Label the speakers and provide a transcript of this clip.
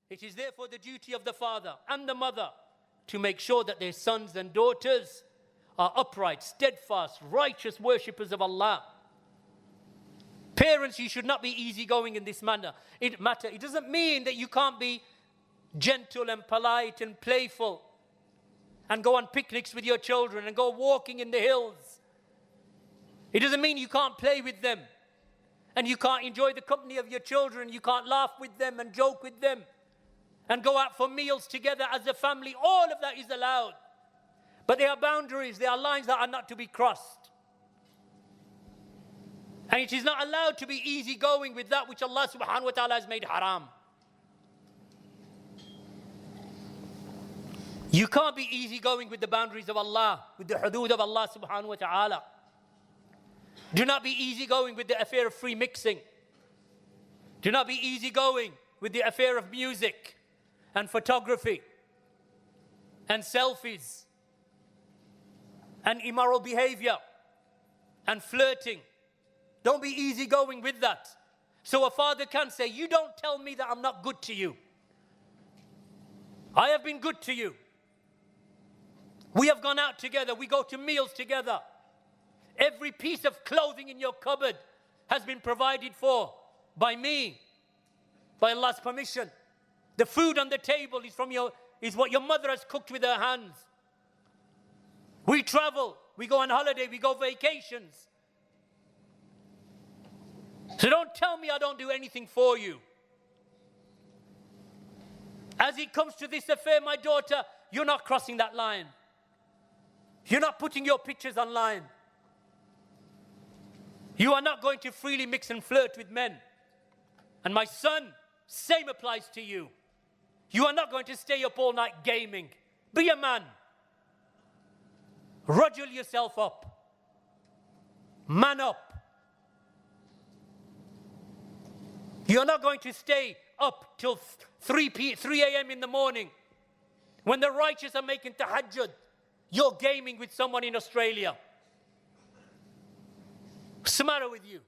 Speaker 1: It is therefore the duty of the father and the mother to make sure that their sons and daughters are upright, steadfast, righteous worshippers of Allah. Parents, you should not be easygoing in this matter. It doesn't mean that you can't be gentle and polite and playful and go on picnics with your children and go walking in the hills. It doesn't mean you can't play with them and you can't enjoy the company of your children. You can't laugh with them and joke with them and go out for meals together as a family. All of that is allowed. But there are boundaries, there are lines that are not to be crossed. And it is not allowed to be easygoing with that which Allah subhanahu wa ta'ala has made haram. You can't be easygoing with the boundaries of Allah, with the hudood of Allah subhanahu wa ta'ala. Do not be easygoing with the affair of free mixing. Do not be easygoing with the affair of music and photography and selfies and immoral behavior and flirting. Don't be easygoing with that. So a father can say, you don't tell me that I'm not good to you. I have been good to you. We have gone out together. We go to meals together. Every piece of clothing in your cupboard has been provided for by me, by Allah's permission. The food on the table is what your mother has cooked with her hands. We travel. We go on holiday. We go vacations. So don't tell me I don't do anything for you. As it comes to this affair, my daughter, you're not crossing that line. You're not putting your pictures online. You are not going to freely mix and flirt with men. And my son, same applies to you. You are not going to stay up all night gaming. Be a man. Rudgel yourself up. Man up. You're not going to stay up till 3 a.m. in the morning. When the righteous are making tahajjud, you're gaming with someone in Australia. What's the matter with you?